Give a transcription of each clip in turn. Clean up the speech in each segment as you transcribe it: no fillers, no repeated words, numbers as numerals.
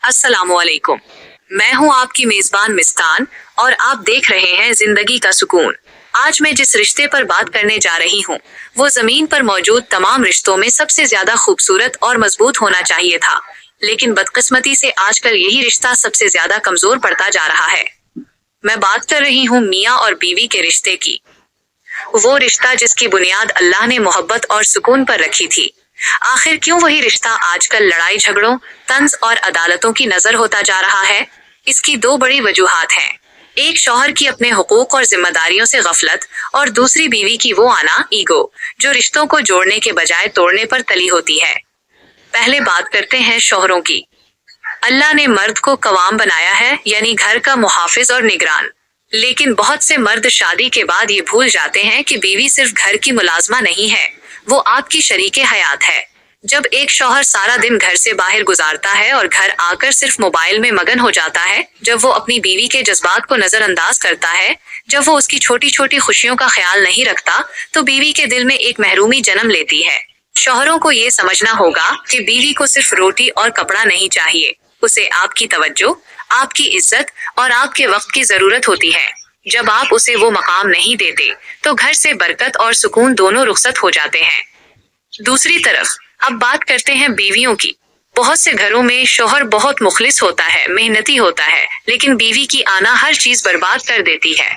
अस्सलामुअलैकुम। मैं हूं आपकी मेजबान मिस्कान और आप देख रहे हैं जिंदगी का सुकून। आज मैं जिस रिश्ते पर बात करने जा रही हूं, वो जमीन पर मौजूद तमाम रिश्तों में सबसे ज्यादा खूबसूरत और मजबूत होना चाहिए था, लेकिन बदकिस्मती से आजकल यही रिश्ता सबसे ज्यादा कमजोर पड़ता जा रहा है। मैं बात कर रही हूँ मियाँ और बीवी के रिश्ते की। वो रिश्ता जिसकी बुनियाद अल्लाह ने मोहब्बत और सुकून पर रखी थी। आखिर क्यों वही रिश्ता आजकल लड़ाई झगड़ों, तंज और अदालतों की नजर होता जा रहा है? इसकी दो बड़ी वजूहात हैं। एक शौहर की अपने हुकूक और जिम्मेदारियों से गफलत, और दूसरी बीवी की वो आना, ईगो, जो रिश्तों को जोड़ने के बजाय तोड़ने पर तली होती है। पहले बात करते हैं शौहरों की। अल्लाह ने मर्द को कवाम बनाया है, यानी घर का मुहाफिज और निगरान। लेकिन बहुत से मर्द शादी के बाद ये भूल जाते हैं कि बीवी सिर्फ घर की मुलाजमा नहीं है, वो आपकी शरीके हयात है। जब एक शौहर सारा दिन घर से बाहर गुजारता है और घर आकर सिर्फ मोबाइल में मगन हो जाता है, जब वो अपनी बीवी के जज्बात को नजरअंदाज करता है, जब वो उसकी छोटी छोटी खुशियों का ख्याल नहीं रखता, तो बीवी के दिल में एक महरूमी जन्म लेती है। शौहरों को ये समझना होगा कि बीवी को सिर्फ रोटी और कपड़ा नहीं चाहिए, उसे आपकी तवज्जो, आपकी इज्जत और आपके वक्त की जरूरत होती है। जब आप उसे वो मकाम नहीं देते, तो घर से बरकत और सुकून दोनों रुखसत हो जाते हैं। दूसरी तरफ अब बात करते हैं बीवियों की। बहुत से घरों में शौहर बहुत मुखलिस होता है, मेहनती होता है, लेकिन बीवी की आना हर चीज बर्बाद कर देती है।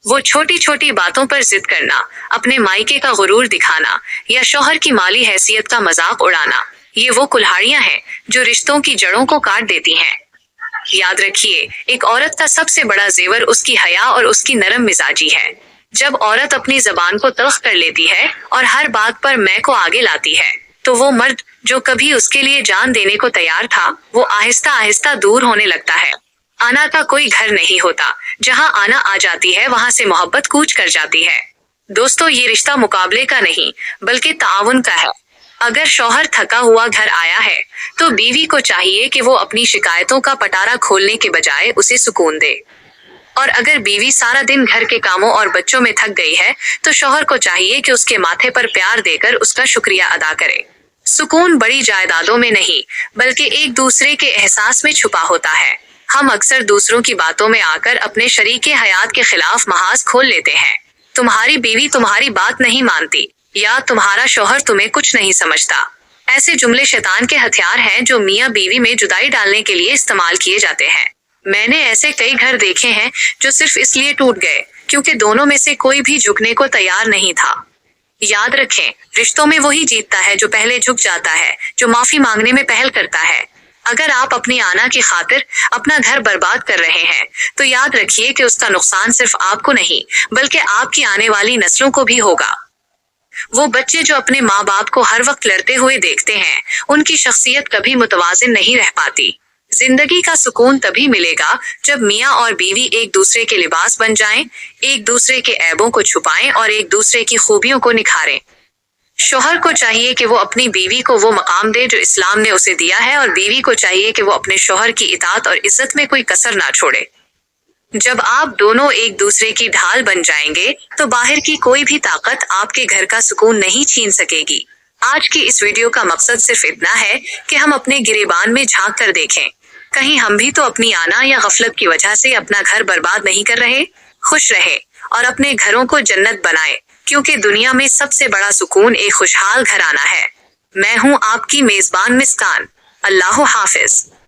वो छोटी छोटी बातों पर जिद करना, अपने मायके का गुरूर दिखाना या शौहर की माली हैसियत का मजाक उड़ाना, ये वो कुल्हाड़ियां हैं जो रिश्तों की जड़ों को काट देती हैं। याद रखिए, एक औरत का सबसे बड़ा जेवर उसकी हया और उसकी नरम मिजाजी है। जब औरत अपनी जबान को तल्ख कर लेती है और हर बात पर मैं को आगे लाती है, तो वो मर्द जो कभी उसके लिए जान देने को तैयार था, वो आहिस्ता आहिस्ता दूर होने लगता है। आना का कोई घर नहीं होता, जहाँ आना आ जाती है वहाँ से मोहब्बत कूच कर जाती है। दोस्तों, ये रिश्ता मुकाबले का नहीं बल्कि ताउन का है। अगर शौहर थका हुआ घर आया है, तो बीवी को चाहिए कि वो अपनी शिकायतों का पटारा खोलने के बजाय उसे सुकून दे। और अगर बीवी सारा दिन घर के कामों और बच्चों में थक गई है, तो शौहर को चाहिए कि उसके माथे पर प्यार देकर उसका शुक्रिया अदा करे। सुकून बड़ी जायदादों में नहीं, बल्कि एक दूसरे के एहसास में छुपा होता है। हम अक्सर दूसरों की बातों में आकर अपने शरीके हयात के खिलाफ महाज खोल लेते हैं। तुम्हारी बीवी तुम्हारी बात नहीं मानती, या तुम्हारा शौहर तुम्हें कुछ नहीं समझता। ऐसे जुमले शैतान के हथियार हैं जो मियाँ बीवी में जुदाई डालने के लिए इस्तेमाल किए जाते हैं। मैंने ऐसे कई घर देखे हैं जो सिर्फ इसलिए टूट गए क्योंकि दोनों में से कोई भी झुकने को तैयार नहीं था। याद रखें, रिश्तों में वही जीतता है जो पहले झुक जाता है, जो माफी मांगने में पहल करता है। अगर आप अपनी आना की खातिर अपना घर बर्बाद कर रहे हैं, तो याद रखिए कि उसका नुकसान सिर्फ आपको नहीं, बल्कि आपकी आने वाली नस्लों को भी होगा। वो बच्चे जो अपने माँ बाप को हर वक्त लड़ते हुए देखते हैं, उनकी शख्सियत कभी मुतवाजिन नहीं रह पाती। जिंदगी का सुकून तभी मिलेगा जब मियाँ और बीवी एक दूसरे के लिबास बन जाएं, एक दूसरे के ऐबों को छुपाएं और एक दूसरे की खूबियों को निखारें। शौहर को चाहिए कि वो अपनी बीवी को वो मकाम दे जो इस्लाम ने उसे दिया है, और बीवी को चाहिए कि वो अपने शौहर की इताअत और इज्जत में कोई कसर ना छोड़े। जब आप दोनों एक दूसरे की ढाल बन जाएंगे, तो बाहर की कोई भी ताकत आपके घर का सुकून नहीं छीन सकेगी। आज की इस वीडियो का मकसद सिर्फ इतना है कि हम अपने गिरेबान में झांक कर देखें, कहीं हम भी तो अपनी आना या गफलत की वजह से अपना घर बर्बाद नहीं कर रहे। खुश रहे और अपने घरों को जन्नत बनाए, क्योंकि दुनिया में सबसे बड़ा सुकून एक खुशहाल घर आना है। मैं हूँ आपकी मेजबान मिस्कान। अल्लाह हाफिज।